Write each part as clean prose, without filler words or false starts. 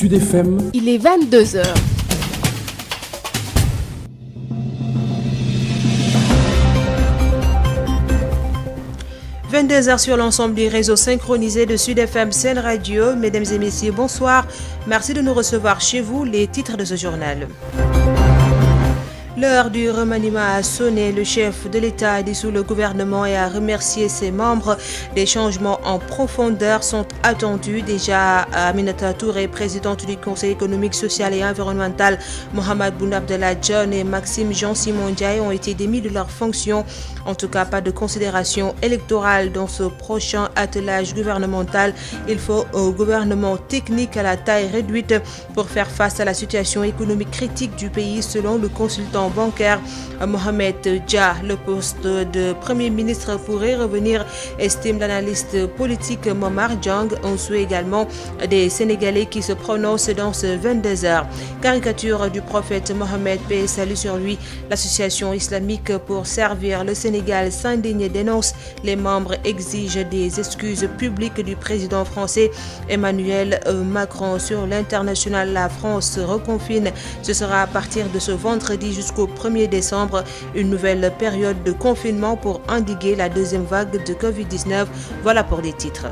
Sud FM. Il est 22h. « 22h sur l'ensemble des réseaux synchronisés de Sud FM Sen Radio. Mesdames et messieurs, bonsoir. Merci de nous recevoir chez vous. Les titres de ce journal. L'heure du remaniement a sonné. Le chef de l'État a dissous le gouvernement et a remercié ses membres. Des changements en profondeur sont attendus. Déjà, Aminata Touré, présidente du Conseil économique, social et environnemental, Mohamed Boun Abdallah Dionne et Maxime Jean-Simon Ndiaye ont été démis de leurs fonctions. En tout cas, pas de considération électorale dans ce prochain attelage gouvernemental. Il faut un gouvernement technique à la taille réduite pour faire face à la situation économique critique du pays, selon le consultant bancaire Mohamed Dia. Le poste de Premier ministre pourrait revenir, estime l'analyste politique Momar Diang. On suit également des Sénégalais qui se prononcent dans ce 22h. Caricature du prophète Mohamed, paix et salut sur lui. L'association islamique pour servir le Sénégal s'indigne et dénonce. Les membres exigent des excuses publiques du président français Emmanuel Macron. Sur l'international, la France reconfine. Ce sera à partir de ce vendredi jusqu'au 1er décembre, une nouvelle période de confinement pour endiguer la deuxième vague de Covid-19. Voilà pour les titres.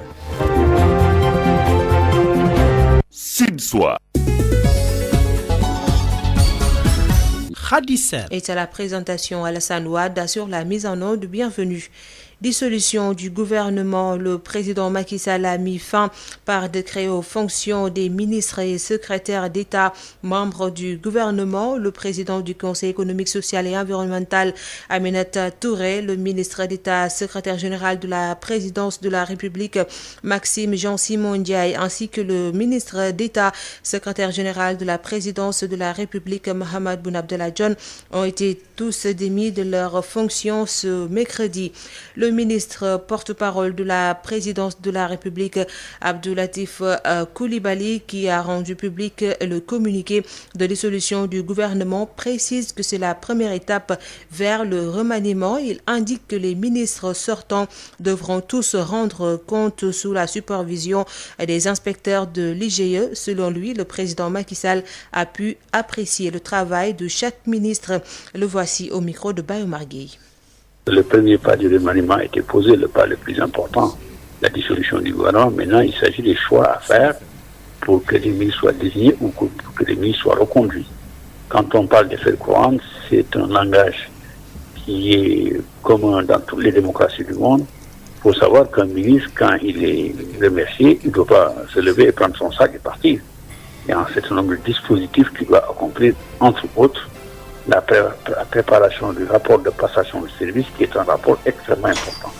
Sud-Soir. Et à la présentation, Alassane Ouad assure la mise en onde. Bienvenue. Dissolution du gouvernement, le président Macky Sall a mis fin par décret aux fonctions des ministres et secrétaires d'État membres du gouvernement. Le président du Conseil économique, social et environnemental, Aminata Touré, le ministre d'État, secrétaire général de la présidence de la République, Maxime Jean-Simon Ndiaye, ainsi que le ministre d'État, secrétaire général de la présidence de la République, Mohamed Boun Abdallah Dionne, ont été tous démis de leurs fonctions ce mercredi. Le ministre porte-parole de la présidence de la République, Abdoulatif Coulibaly, qui a rendu public le communiqué de dissolution du gouvernement, précise que c'est la première étape vers le remaniement. Il indique que les ministres sortants devront tous rendre compte sous la supervision des inspecteurs de l'IGE. Selon lui, le président Macky Sall a pu apprécier le travail de chaque ministre. Le voici au micro de Bayo Marguerite. Le premier pas du remaniement a été posé, le pas le plus important, la dissolution du gouvernement. Maintenant, il s'agit des choix à faire pour que les ministres soient désignés ou pour que les ministres soient reconduits. Quand on parle d'effet courant, c'est un langage qui est commun dans toutes les démocraties du monde. Il faut savoir qu'un ministre, quand il est remercié, il ne doit pas se lever et prendre son sac et partir. Il y a un certain nombre de dispositifs qu'il doit accomplir, entre autres, la préparation du rapport de passation de service, qui est un rapport extrêmement important.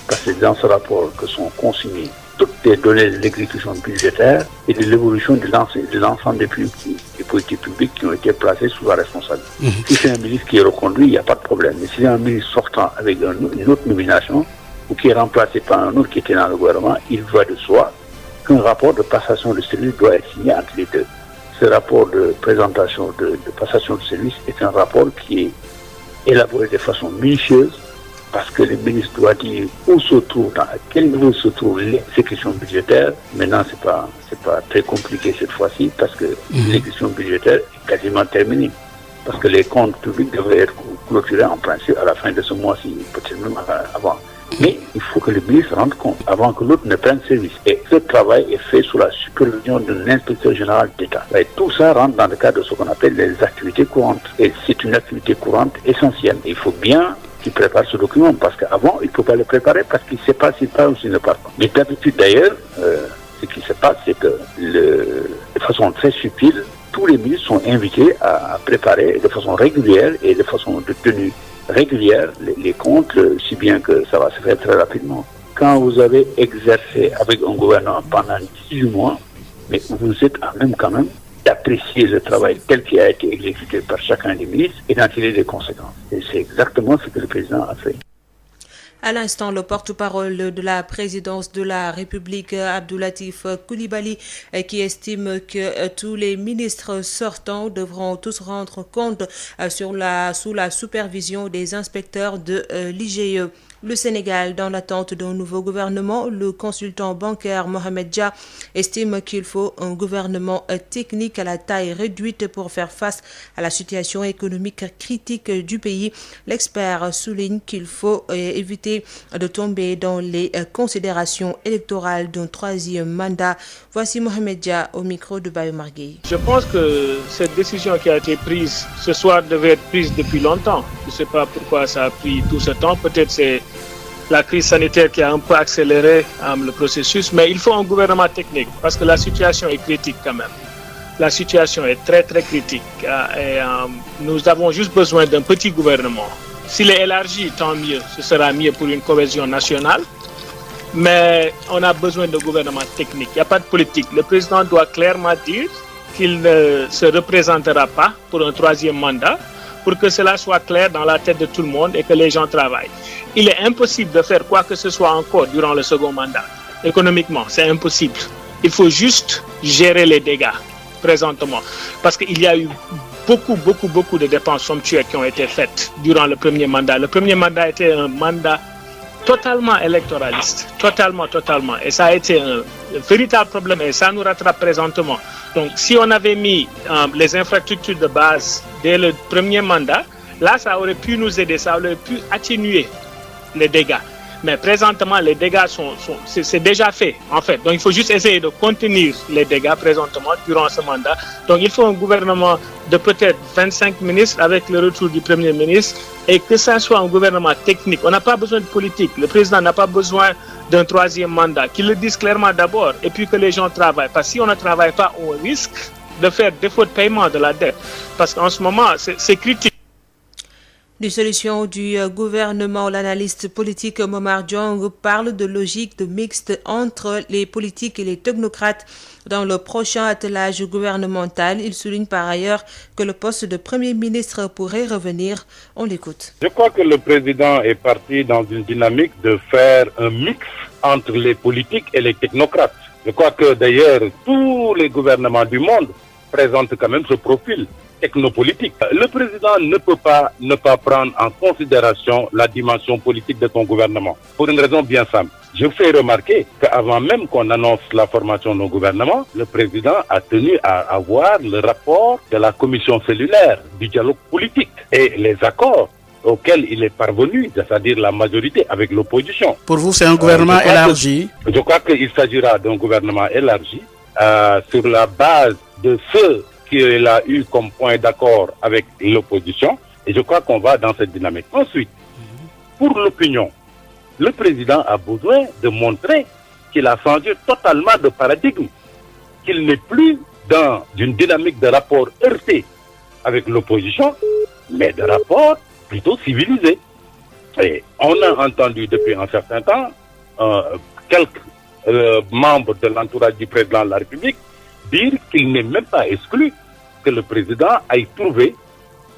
Parce que dans ce rapport que sont consignées toutes les données de l'exécution budgétaire et de l'évolution de l'ensemble des politiques publiques qui ont été placées sous la responsabilité. Si c'est un ministre qui est reconduit, il n'y a pas de problème. Mais si c'est un ministre sortant avec une autre nomination ou qui est remplacé par un autre qui était dans le gouvernement, il va de soi qu'un rapport de passation de service doit être signé entre les deux. Ce rapport de présentation de passation de service est un rapport qui est élaboré de façon minutieuse parce que le ministre doit dire où se trouve, à quel niveau se trouve l'exécution budgétaire. Maintenant, c'est pas très compliqué cette fois-ci parce que l'exécution budgétaire est quasiment terminée. Parce que les comptes publics devraient être clôturés en principe à la fin de ce mois-ci, peut-être même avant. Mais il faut que le ministre rende compte avant que l'autre ne prenne service. Et ce travail est fait sous la supervision de l'inspecteur général d'État. Et tout ça rentre dans le cadre de ce qu'on appelle les activités courantes. Et c'est une activité courante essentielle. Il faut bien qu'il prépare ce document parce qu'avant, il ne peut pas le préparer parce qu'il ne sait pas s'il part ou s'il ne part pas. Mais d'habitude d'ailleurs, ce qui se passe, c'est que de façon très subtile, tous les ministres sont invités à préparer de façon régulière et de façon de tenue régulière les comptes, si bien que ça va se faire très rapidement. Quand vous avez exercé avec un gouvernement pendant 18 mois, mais vous êtes à même quand même d'apprécier le travail tel qu'il a été exécuté par chacun des ministres et d'en tirer des conséquences. Et c'est exactement ce que le président a fait. À l'instant, le porte-parole de la présidence de la République, Abdoulatif Coulibaly, qui estime que tous les ministres sortants devront tous rendre compte sous la supervision des inspecteurs de l'IGE. Le Sénégal, dans l'attente d'un nouveau gouvernement, le consultant bancaire Mohamed Dia estime qu'il faut un gouvernement technique à la taille réduite pour faire face à la situation économique critique du pays. L'expert souligne qu'il faut éviter de tomber dans les considérations électorales d'un troisième mandat. Voici Mohamed Dia au micro de Bayo Marguerite. Je pense que cette décision qui a été prise ce soir devait être prise depuis longtemps. Je ne sais pas pourquoi ça a pris tout ce temps. Peut-être c'est la crise sanitaire qui a un peu accéléré le processus, mais il faut un gouvernement technique parce que la situation est critique quand même. La situation est très très critique et nous avons juste besoin d'un petit gouvernement. S'il est élargi, tant mieux, ce sera mieux pour une cohésion nationale, mais on a besoin de gouvernement technique. Il n'y a pas de politique. Le président doit clairement dire qu'il ne se représentera pas pour un troisième mandat, pour que cela soit clair dans la tête de tout le monde et que les gens travaillent. Il est impossible de faire quoi que ce soit encore durant le second mandat. Économiquement, c'est impossible. Il faut juste gérer les dégâts présentement. Parce qu'il y a eu beaucoup de dépenses somptuaires qui ont été faites durant le premier mandat. Le premier mandat était un mandat totalement électoraliste. Totalement. Et ça a été un véritable problème et ça nous rattrape présentement. Donc, si on avait mis les infrastructures de base dès le premier mandat, là, ça aurait pu nous aider, ça aurait pu atténuer les dégâts. Mais présentement, les dégâts c'est déjà fait, en fait. Donc, il faut juste essayer de contenir les dégâts présentement durant ce mandat. Donc, il faut un gouvernement de peut-être 25 ministres avec le retour du Premier ministre et que ça soit un gouvernement technique. On n'a pas besoin de politique. Le président n'a pas besoin d'un troisième mandat. Qu'il le dise clairement d'abord et puis que les gens travaillent. Parce que si on ne travaille pas, on risque de faire défaut de paiement de la dette. Parce qu'en ce moment, c'est critique. Dissolution du gouvernement, l'analyste politique Momar Diong parle de logique de mixte entre les politiques et les technocrates dans le prochain attelage gouvernemental. Il souligne par ailleurs que le poste de Premier ministre pourrait revenir. On l'écoute. Je crois que le président est parti dans une dynamique de faire un mix entre les politiques et les technocrates. Je crois que d'ailleurs tous les gouvernements du monde présentent quand même ce profil technopolitique. Le président ne peut pas ne pas prendre en considération la dimension politique de son gouvernement. Pour une raison bien simple. Je fais remarquer qu'avant même qu'on annonce la formation de nos gouvernements, le président a tenu à avoir le rapport de la commission cellulaire du dialogue politique et les accords auxquels il est parvenu, c'est-à-dire la majorité avec l'opposition. Pour vous, c'est un gouvernement élargi? Je crois qu'il s'agira d'un gouvernement élargi sur la base de ceux qu'il a eu comme point d'accord avec l'opposition, et je crois qu'on va dans cette dynamique. Ensuite, pour l'opinion, le président a besoin de montrer qu'il a changé totalement de paradigme, qu'il n'est plus dans une dynamique de rapport heurté avec l'opposition, mais de rapport plutôt civilisé. Et on a entendu depuis un certain temps quelques membres de l'entourage du président de la République dire qu'il n'est même pas exclu que le président aille trouver,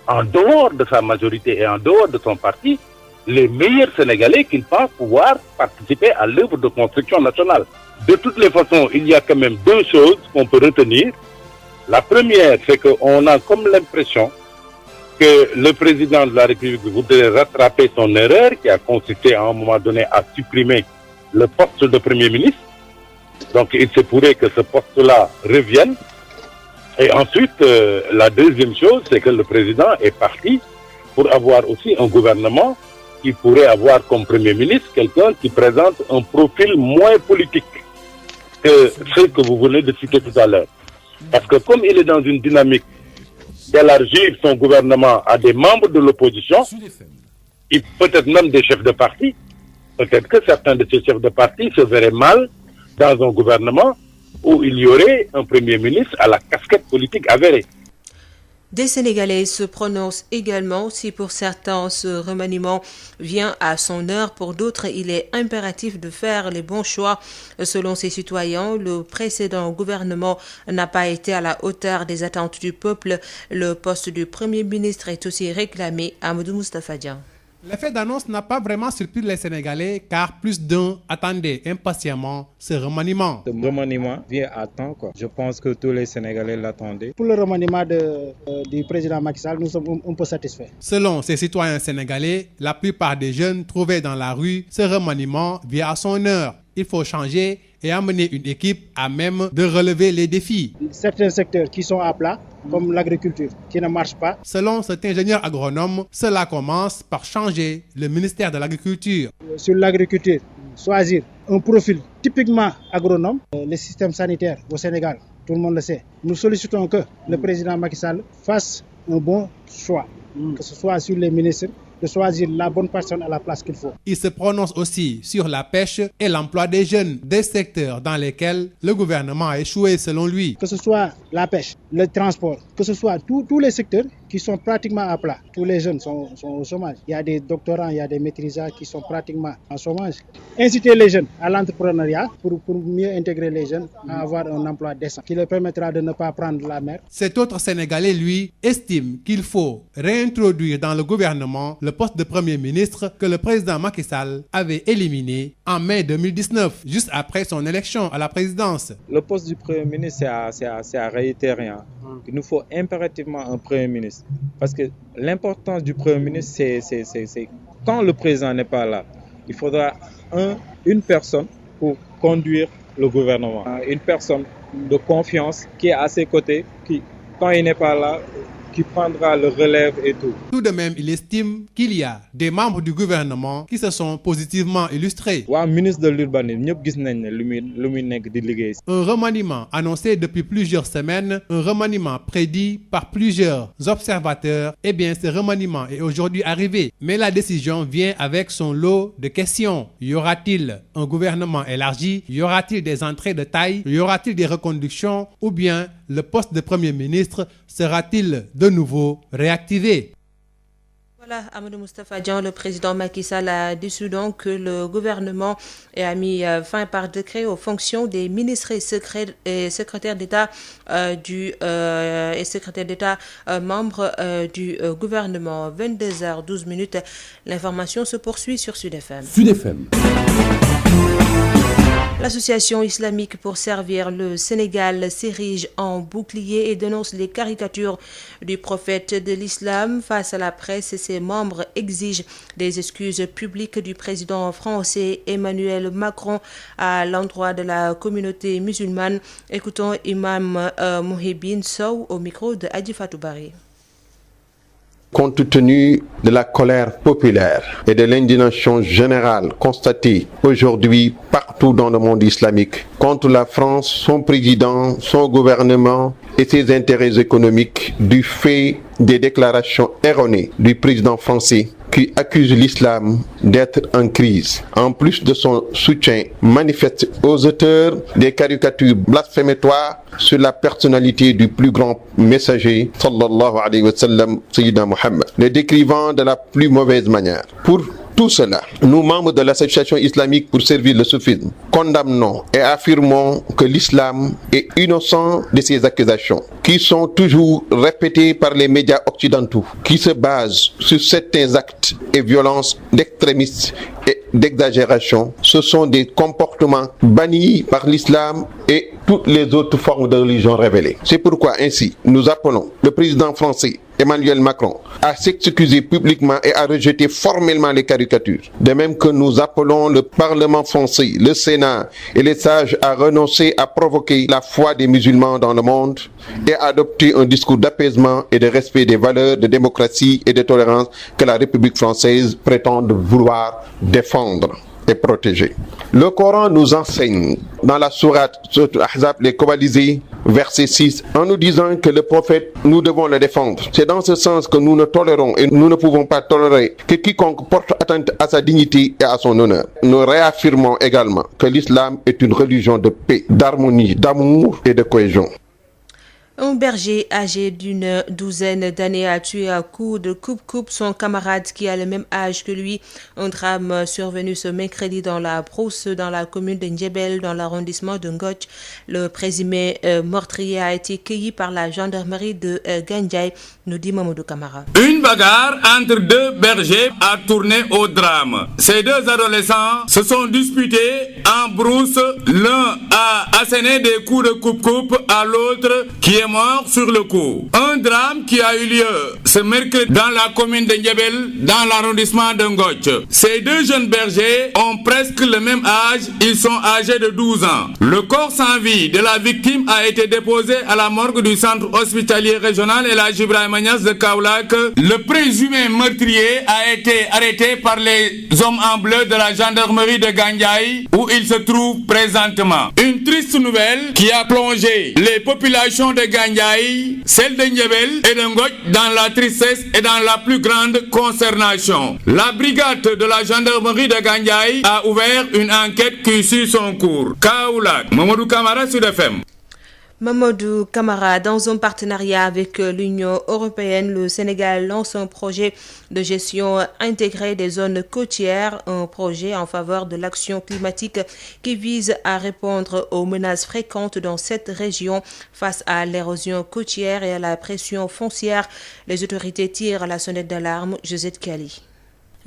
en dehors de sa majorité et en dehors de son parti, les meilleurs Sénégalais qu'il pense pouvoir participer à l'œuvre de construction nationale. De toutes les façons, il y a quand même deux choses qu'on peut retenir. La première, c'est qu'on a comme l'impression que le président de la République voudrait rattraper son erreur qui a consisté à un moment donné à supprimer le poste de Premier ministre. Donc il se pourrait que ce poste-là revienne. Et ensuite, la deuxième chose, c'est que le président est parti pour avoir aussi un gouvernement qui pourrait avoir comme Premier ministre quelqu'un qui présente un profil moins politique que ce que vous venez de citer tout à l'heure. Parce que comme il est dans une dynamique d'élargir son gouvernement à des membres de l'opposition, et peut-être même des chefs de parti, peut-être que certains de ces chefs de parti se verraient mal dans un gouvernement où il y aurait un Premier ministre à la casquette politique avérée. Des Sénégalais se prononcent également. Si pour certains ce remaniement vient à son heure, pour d'autres il est impératif de faire les bons choix. Selon ces citoyens, le précédent gouvernement n'a pas été à la hauteur des attentes du peuple. Le poste du Premier ministre est aussi réclamé. Amadou Moustapha Dian. L'effet d'annonce n'a pas vraiment surpris les Sénégalais car plus d'un attendait impatiemment ce remaniement. Ce remaniement vient à temps, quoi. Je pense que tous les Sénégalais l'attendaient. Pour le remaniement du président Macky Sall, nous sommes un peu satisfaits. Selon ces citoyens sénégalais, la plupart des jeunes trouvaient dans la rue ce remaniement vient à son heure. Il faut changer et amener une équipe à même de relever les défis. Certains secteurs qui sont à plat, comme l'agriculture, qui ne marchent pas. Selon cet ingénieur agronome, cela commence par changer le ministère de l'Agriculture. Sur l'agriculture, choisir un profil typiquement agronome. Le système sanitaire au Sénégal, tout le monde le sait. Nous sollicitons que le président Macky Sall fasse un bon choix, que ce soit sur les ministres, de choisir la bonne personne à la place qu'il faut. Il se prononce aussi sur la pêche et l'emploi des jeunes, des secteurs dans lesquels le gouvernement a échoué selon lui. Que ce soit la pêche, le transport, que ce soit tous les secteurs qui sont pratiquement à plat. Tous les jeunes sont au chômage. Il y a des doctorants, il y a des maîtrisards qui sont pratiquement en chômage. Inciter les jeunes à l'entrepreneuriat pour mieux intégrer les jeunes à avoir un emploi décent qui leur permettra de ne pas prendre la mer. Cet autre Sénégalais, lui, estime qu'il faut réintroduire dans le gouvernement le poste de Premier ministre que le président Macky Sall avait éliminé en mai 2019, juste après son élection à la présidence. Le poste du Premier ministre, c'est à réitérer. Il nous faut impérativement un Premier ministre. Parce que l'importance du Premier ministre, c'est quand le président n'est pas là, il faudra une personne pour conduire le gouvernement. Une personne de confiance qui est à ses côtés, qui, quand il n'est pas là, qui prendra le relève et tout. Tout de même, il estime qu'il y a des membres du gouvernement qui se sont positivement illustrés. Ministre de l'urbanisme, un remaniement annoncé depuis plusieurs semaines, un remaniement prédit par plusieurs observateurs. Eh bien, ce remaniement est aujourd'hui arrivé. Mais la décision vient avec son lot de questions. Y aura-t-il un gouvernement élargi? Y aura-t-il des entrées de taille? Y aura-t-il des reconductions? Ou bien le poste de Premier ministre sera-t-il de nouveau réactivé? Voilà, Amadou Moustapha Dian, le président Macky Sall a décidé donc que le gouvernement a mis fin par décret aux fonctions des ministres et secrétaires d'État membres du gouvernement. 22h12. L'information se poursuit sur Sud FM. Sud FM. L'association islamique pour servir le Sénégal s'érige en bouclier et dénonce les caricatures du prophète de l'islam face à la presse et ses membres exigent des excuses publiques du président français Emmanuel Macron à l'endroit de la communauté musulmane. Écoutons Imam Mohibine Sow au micro de Adji Fatou Bari. Compte tenu de la colère populaire et de l'indignation générale constatée aujourd'hui partout dans le monde islamique contre la France, son président, son gouvernement et ses intérêts économiques du fait des déclarations erronées du président français qui accuse l'islam d'être en crise. En plus de son soutien manifeste aux auteurs des caricatures blasphématoires sur la personnalité du plus grand messager, sallallahu alayhi wa sallam, Sayyidina Muhammad, le décrivant de la plus mauvaise manière. Pour tout cela, nous, membres de l'association islamique pour servir le soufisme, condamnons et affirmons que l'islam est innocent de ces accusations, qui sont toujours répétées par les médias occidentaux, qui se basent sur certains actes et violences d'extrémistes et d'exagération. Ce sont des comportements bannis par l'islam et toutes les autres formes de religion révélées. C'est pourquoi ainsi, nous appelons le président français Emmanuel Macron à s'excuser publiquement et à rejeter formellement les caricatures. De même que nous appelons le Parlement français, le Sénat et les sages à renoncer à provoquer la foi des musulmans dans le monde et à adopter un discours d'apaisement et de respect des valeurs de démocratie et de tolérance que la République française prétend vouloir défendre et protéger. Le Coran nous enseigne dans la sourate Ahzab, les coalisés, verset 6, en nous disant que le prophète, nous devons le défendre. C'est dans ce sens que nous ne tolérons et nous ne pouvons pas tolérer que quiconque porte atteinte à sa dignité et à son honneur. Nous réaffirmons également que l'islam est une religion de paix, d'harmonie, d'amour et de cohésion. Un berger âgé d'une douzaine d'années a tué à coups de coupe-coupe son camarade qui a le même âge que lui. Un drame survenu ce mercredi dans la brousse dans la commune de Ndiébel dans l'arrondissement de Ngotch. Le présumé meurtrier a été cueilli par la gendarmerie de Gandiaye, nous dit Mamadou Camara. Une bagarre entre deux bergers a tourné au drame. Ces deux adolescents se sont disputés en brousse. L'un a asséné des coups de coupe-coupe à l'autre qui est mort sur le coup. Un drame qui a eu lieu ce mercredi dans la commune de Ndiébel, dans l'arrondissement de Ngotch. Ces deux jeunes bergers ont presque le même âge, ils sont âgés de 12 ans. Le corps sans vie de la victime a été déposé à la morgue du centre hospitalier régional El Hadji Ibrahima Niass de Kaolack. Le présumé meurtrier a été arrêté par les hommes en bleu de la gendarmerie de Gandiaye où il se trouve présentement. Une triste nouvelle qui a plongé les populations de Gandiaye, celle de Ndiébel et de Ngotch dans la tristesse et dans la plus grande consternation. La brigade de la gendarmerie de Gandiaye a ouvert une enquête qui suit son cours. Kaolack, Mamadou Camara, Sud FM. Mamadou Camara, dans un partenariat avec l'Union européenne, le Sénégal lance un projet de gestion intégrée des zones côtières, un projet en faveur de l'action climatique qui vise à répondre aux menaces fréquentes dans cette région face à l'érosion côtière et à la pression foncière. Les autorités tirent la sonnette d'alarme. Josette Kali.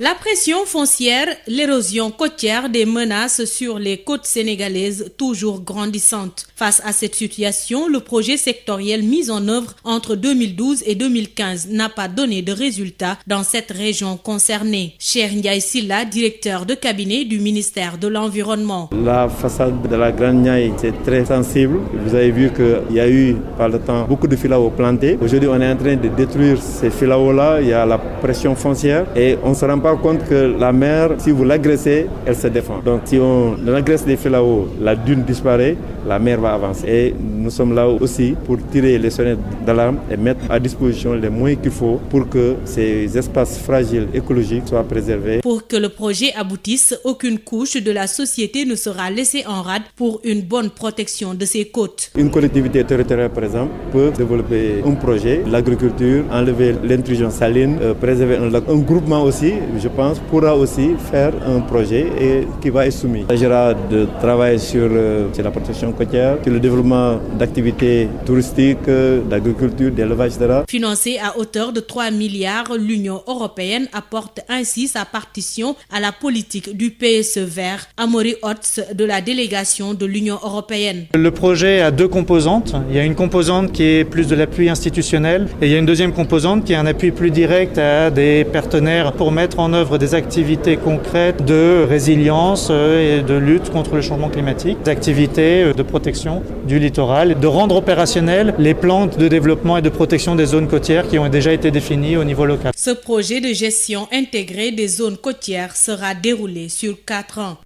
La pression foncière, l'érosion côtière, des menaces sur les côtes sénégalaises toujours grandissantes. Face à cette situation, le projet sectoriel mis en œuvre entre 2012 et 2015 n'a pas donné de résultats dans cette région concernée. Cheikh Ndiaye Silla, directeur de cabinet du ministère de l'Environnement. La façade de la Grande Niayes, c'est très sensible. Vous avez vu qu'il y a eu par le temps beaucoup de filaos plantés. Aujourd'hui, on est en train de détruire ces filaos-là. Il y a la pression foncière et on se rend pas compte que la mer, si vous l'agressez, elle se défend. Donc si on agresse les filaos, la dune disparaît, la mer va avancer. Et nous sommes là aussi pour tirer les sonnettes d'alarme et mettre à disposition les moyens qu'il faut pour que ces espaces fragiles écologiques soient préservés. Pour que le projet aboutisse, aucune couche de la société ne sera laissée en rade pour une bonne protection de ses côtes. Une collectivité territoriale, par exemple, peut développer un projet, l'agriculture, enlever l'intrusion saline, préserver un lac. Un groupement aussi, je pense, pourra aussi faire un projet et qui va être soumis. Il s'agira de travailler sur la protection côtière, sur le développement d'activités touristiques, d'agriculture, d'élevage, etc. Financé à hauteur de 3 milliards, l'Union européenne apporte ainsi sa partition à la politique du PSE vert. Amaury Hotz de la délégation de l'Union européenne. Le projet a deux composantes. Il y a une composante qui est plus de l'appui institutionnel et il y a une deuxième composante qui est un appui plus direct à des partenaires pour mettre en œuvre des activités concrètes de résilience et de lutte contre le changement climatique, des activités de protection du littoral, de rendre opérationnels les plans de développement et de protection des zones côtières qui ont déjà été définis au niveau local. Ce projet de gestion intégrée des zones côtières sera déroulé sur 4 ans.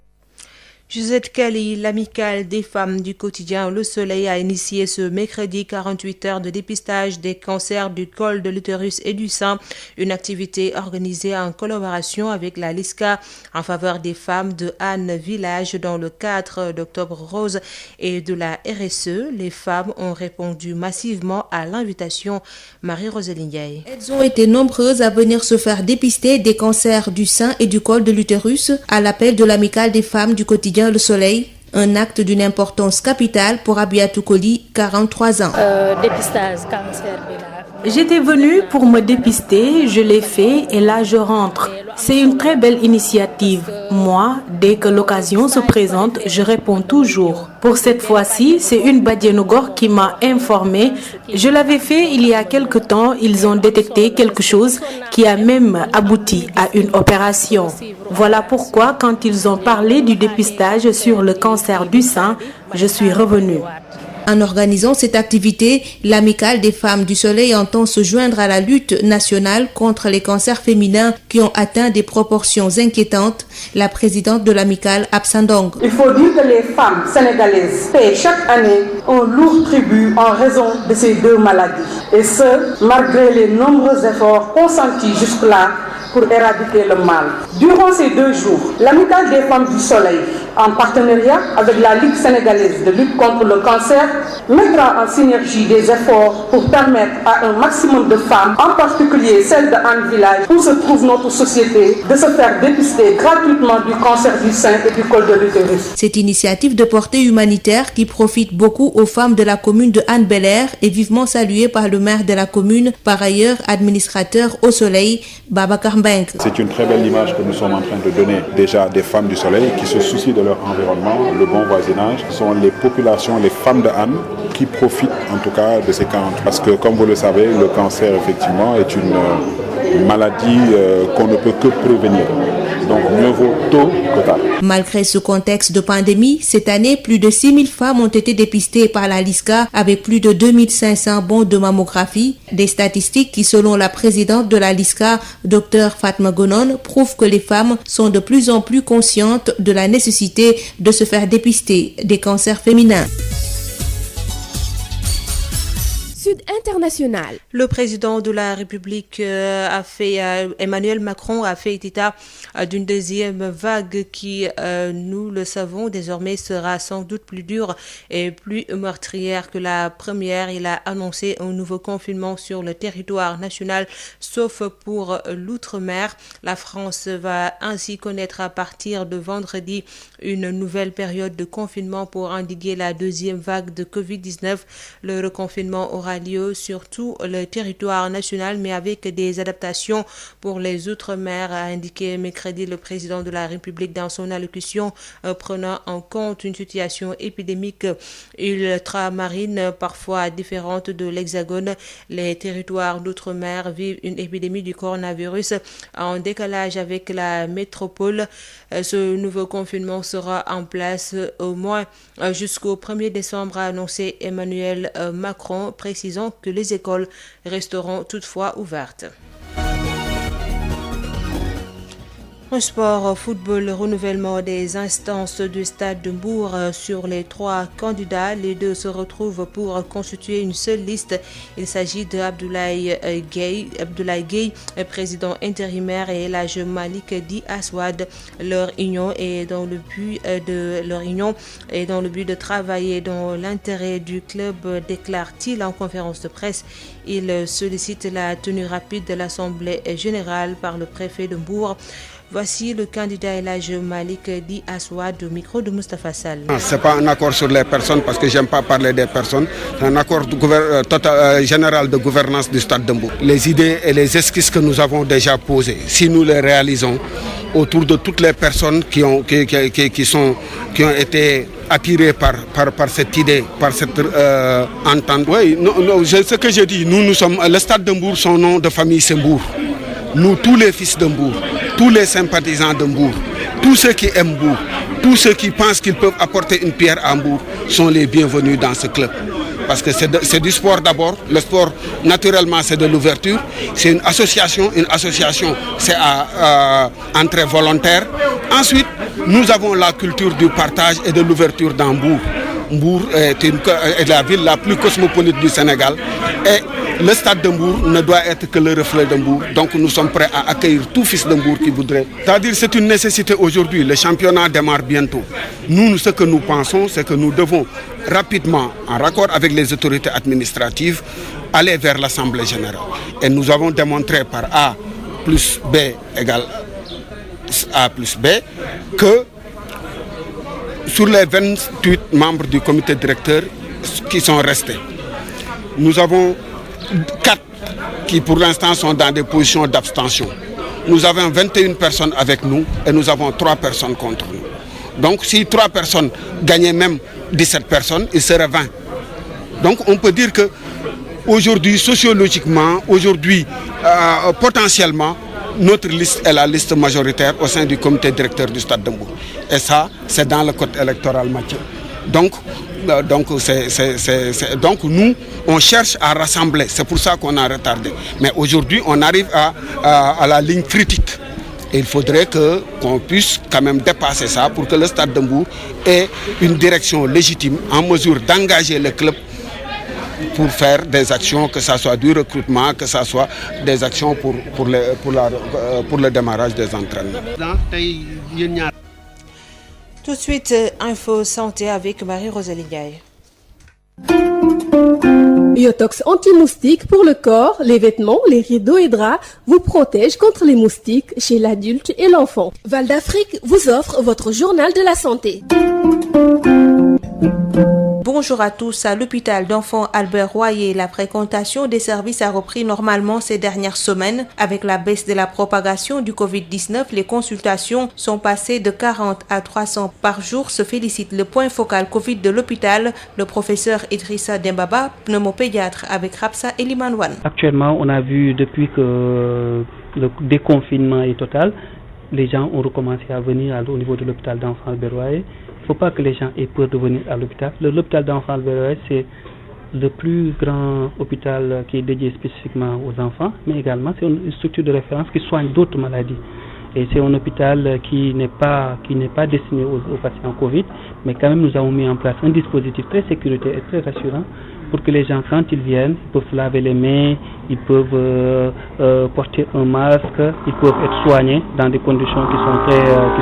Josette Kali, l'amicale des femmes du quotidien Le Soleil, a initié ce mercredi 48 heures de dépistage des cancers du col de l'utérus et du sein, une activité organisée en collaboration avec la LISCA en faveur des femmes de Anne Village dans le cadre d'Octobre Rose et de la RSE. Les femmes ont répondu massivement à l'invitation. Marie-Rosaline Ndiaye. Elles ont été nombreuses à venir se faire dépister des cancers du sein et du col de l'utérus à l'appel de l'amicale des femmes du quotidien Le Soleil, un acte d'une importance capitale pour Abiatou Koli, 43 ans. Dépistage cancer. J'étais venue pour me dépister, je l'ai fait et là je rentre. C'est une très belle initiative. Moi, dès que l'occasion se présente, je réponds toujours. Pour cette fois-ci, c'est une Badianougor qui m'a informée. Je l'avais fait il y a quelque temps, ils ont détecté quelque chose qui a même abouti à une opération. Voilà pourquoi, quand ils ont parlé du dépistage sur le cancer du sein, je suis revenue. En organisant cette activité, l'amicale des femmes du Soleil entend se joindre à la lutte nationale contre les cancers féminins qui ont atteint des proportions inquiétantes. La présidente de l'amicale, Absandong. Il faut dire que les femmes sénégalaises paient chaque année un lourd tribut en raison de ces deux maladies. Et ce, malgré les nombreux efforts consentis jusque-là pour éradiquer le mal. Durant ces 2 jours, l'amicale des femmes du Soleil en partenariat avec la Ligue sénégalaise de lutte contre le cancer, mettra en synergie des efforts pour permettre à un maximum de femmes, en particulier celles de Hann Village, où se trouve notre société, de se faire dépister gratuitement du cancer du sein et du col de l'utérus. Cette initiative de portée humanitaire qui profite beaucoup aux femmes de la commune de Hann Bel-Air est vivement saluée par le maire de la commune, par ailleurs administrateur au Soleil, Babacar Mbengue. C'est une très belle image que nous sommes en train de donner déjà des femmes du Soleil qui se soucient de leur environnement, le bon voisinage. Ce sont les populations, les femmes de Hann qui profitent en tout cas de ces camps. Parce que comme vous le savez, le cancer effectivement est une maladie qu'on ne peut que prévenir. Donc mieux vaut tôt que tard. Malgré ce contexte de pandémie, cette année, plus de 6000 femmes ont été dépistées par la LISCA avec plus de 2500 bons de mammographie. Des statistiques qui, selon la présidente de la LISCA, Dr Fatma Gonon, prouvent que les femmes sont de plus en plus conscientes de la nécessité de se faire dépister des cancers féminins. International. Le président de la République Emmanuel Macron a fait état d'une deuxième vague qui, nous le savons désormais, sera sans doute plus dure et plus meurtrière que la première. Il a annoncé un nouveau confinement sur le territoire national, sauf pour l'outre-mer. La France va ainsi connaître à partir de vendredi une nouvelle période de confinement pour endiguer la deuxième vague de Covid-19. Le reconfinement aura lieu sur tout le territoire national, mais avec des adaptations pour les outre-mer, a indiqué mercredi le président de la République dans son allocution, prenant en compte une situation épidémique ultramarine parfois différente de l'Hexagone. Les territoires d'outre-mer vivent une épidémie du coronavirus en décalage avec la métropole. Ce nouveau confinement sera en place au moins jusqu'au 1er décembre, a annoncé Emmanuel Macron, précisant que les écoles resteront toutefois ouvertes. En sport, football, le renouvellement des instances du stade de Mbour. Sur les 3 candidats, les 2 se retrouvent pour constituer une seule liste. Il s'agit de Abdoulaye Gueye, président intérimaire, et El Hadj Malick Di Aswad. Leur union est dans le but de travailler dans l'intérêt du club, déclare-t-il en conférence de presse. Il sollicite la tenue rapide de l'Assemblée générale par le préfet de Mbour. Voici le candidat El Hadj Malick Di Aswad au micro de Moustapha Sall. Ce n'est pas un accord sur les personnes parce que je n'aime pas parler des personnes. C'est un accord général de gouvernance du Stade de Mbour. Les idées et les esquisses que nous avons déjà posées, si nous les réalisons autour de toutes les personnes qui ont été attirées par cette idée, par cette entente. Oui, ce que je dis, nous sommes le Stade de Mbour, son nom de famille c'est Mbour. Nous, tous les fils de Mbour, tous les sympathisants de Mbour, tous ceux qui aiment Mbour, tous ceux qui pensent qu'ils peuvent apporter une pierre à Mbour sont les bienvenus dans ce club. Parce que c'est du sport d'abord. Le sport, naturellement, c'est de l'ouverture. C'est une association. Une association, c'est à entrée volontaire. Ensuite, nous avons la culture du partage et de l'ouverture dans Mbour. Mbour est la ville la plus cosmopolite du Sénégal. Et le stade de Mbour ne doit être que le reflet de Mbour. Donc nous sommes prêts à accueillir tout fils de Mbour qui voudrait. C'est-à-dire c'est une nécessité aujourd'hui. Le championnat démarre bientôt. Nous, ce que nous pensons, c'est que nous devons rapidement, en raccord avec les autorités administratives, aller vers l'Assemblée générale. Et nous avons démontré par A plus B égale A plus B que sur les 28 membres du comité directeur qui sont restés, nous avons 4 qui pour l'instant sont dans des positions d'abstention. Nous avons 21 personnes avec nous et nous avons 3 personnes contre nous. Donc si 3 personnes gagnaient même 17 personnes, il serait 20. Donc on peut dire que aujourd'hui, sociologiquement, potentiellement, notre liste est la liste majoritaire au sein du comité directeur du Stade de Mbour. Et ça, c'est dans le code électoral, Mathieu. Donc nous, on cherche à rassembler. C'est pour ça qu'on a retardé. Mais aujourd'hui, on arrive à la ligne critique. Et il faudrait qu'on puisse quand même dépasser ça pour que le Stade de Mbour ait une direction légitime en mesure d'engager le club pour faire des actions, que ce soit du recrutement, que ce soit des actions pour le démarrage des entraînements. Tout de suite, Info Santé avec Marie-Rosalie Gaye. Yotox anti-moustique pour le corps, les vêtements, les rideaux et draps vous protège contre les moustiques chez l'adulte et l'enfant. Val d'Afrique vous offre votre journal de la santé. Bonjour à tous. À l'hôpital d'enfants Albert Royer, la fréquentation des services a repris normalement ces dernières semaines. Avec la baisse de la propagation du Covid-19, les consultations sont passées de 40 à 300 par jour, se félicite le point focal Covid de l'hôpital, le professeur Idrissa Dembaba, pneumopédiatre avec Rapsa Elimanouane. Actuellement, on a vu depuis que le déconfinement est total, les gens ont recommencé à venir au niveau de l'hôpital d'enfants Albert Royer. Il ne faut pas que les gens aient peur de venir à l'hôpital. L'hôpital d'enfants Albert Royer, c'est le plus grand hôpital qui est dédié spécifiquement aux enfants, mais également c'est une structure de référence qui soigne d'autres maladies. Et c'est un hôpital qui n'est pas destiné aux patients Covid, mais quand même nous avons mis en place un dispositif très sécuritaire et très rassurant pour que les gens, quand ils viennent, ils peuvent se laver les mains, ils peuvent porter un masque, ils peuvent être soignés dans des conditions qui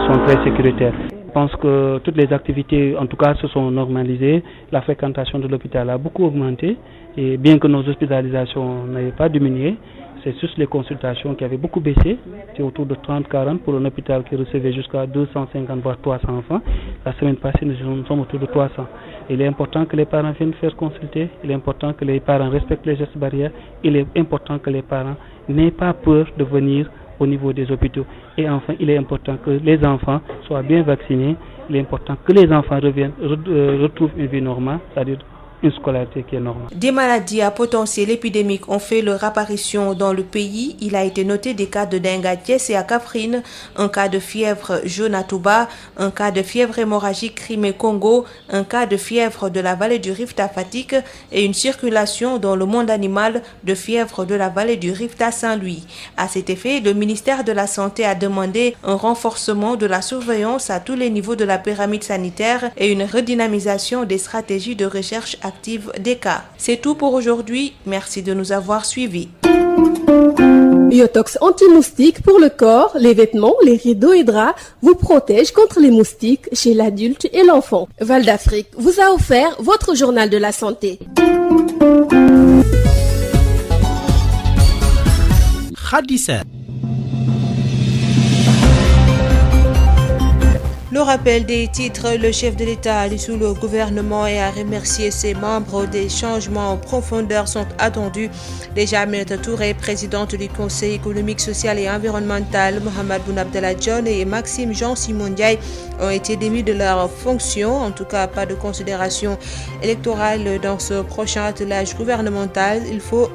sont très sécuritaires. Je pense que toutes les activités, en tout cas, se sont normalisées. La fréquentation de l'hôpital a beaucoup augmenté. Et bien que nos hospitalisations n'aient pas diminué, c'est juste les consultations qui avaient beaucoup baissé. C'est autour de 30-40 pour un hôpital qui recevait jusqu'à 250 voire 300 enfants. La semaine passée, nous sommes autour de 300. Il est important que les parents viennent faire consulter. Il est important que les parents respectent les gestes barrières. Il est important que les parents n'aient pas peur de venir au niveau des hôpitaux. Et enfin, il est important que les enfants soient bien vaccinés. Il est important que les enfants retrouvent une vie normale, c'est-à-dire une scolarité qui est normale. Des maladies à potentiel épidémique ont fait leur apparition dans le pays. Il a été noté des cas de dengue à Thiès et à Kaffrine, un cas de fièvre jaune à Touba, un cas de fièvre hémorragique Crimée-Congo, un cas de fièvre de la vallée du Rift à Fatick et une circulation dans le monde animal de fièvre de la vallée du Rift à Saint-Louis. À cet effet, le ministère de la Santé a demandé un renforcement de la surveillance à tous les niveaux de la pyramide sanitaire et une redynamisation des stratégies de recherche active des cas. C'est tout pour aujourd'hui. Merci de nous avoir suivis. Yotox anti-moustique pour le corps, les vêtements, les rideaux et draps vous protège contre les moustiques chez l'adulte et l'enfant. Val d'Afrique vous a offert votre journal de la santé. Khadissa. Le rappel des titres, le chef de l'État dissous le gouvernement et a remercié ses membres. Des changements en profondeur sont attendus. Déjà, Aminata Touré, présidente du Conseil économique, social et environnemental, Mohamed Boun Abdallah Dionne et Maxime Jean-Simon Ndiaye ont été démis de leurs fonctions. En tout cas, pas de considération électorale dans ce prochain attelage gouvernemental. Il faut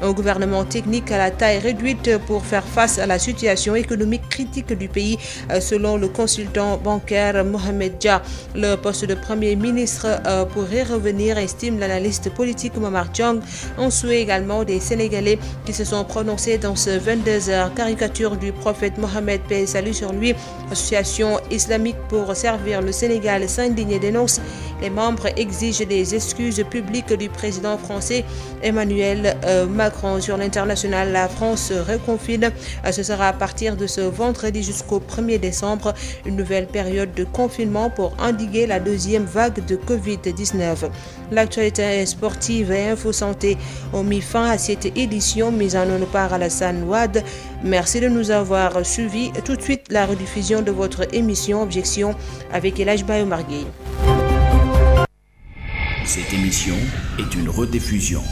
un gouvernement technique à la taille réduite pour faire face à la situation économique critique du pays, selon le consultant bancaire Mohamed Dia. Le poste de Premier ministre pourrait revenir, estime l'analyste politique Momar Diong. On souhaite également des Sénégalais qui se sont prononcés dans ce 22h. Caricature du prophète Mohamed, paix et salut sur lui. Association islamique pour servir le Sénégal s'indigne et dénonce. Les membres exigent des excuses publiques du président français Emmanuel Macron. Sur l'international, la France reconfine. Ce sera à partir de ce vendredi jusqu'au 1er décembre. Une nouvelle période de confinement pour endiguer la deuxième vague de Covid-19. L'actualité sportive et Info Santé ont mis fin à cette édition mise en onde par Alassane Ouad. Merci de nous avoir suivis. Tout de suite, la rediffusion de votre émission Objection avec Elhadj Bayo Marguey. Cette émission est une rediffusion.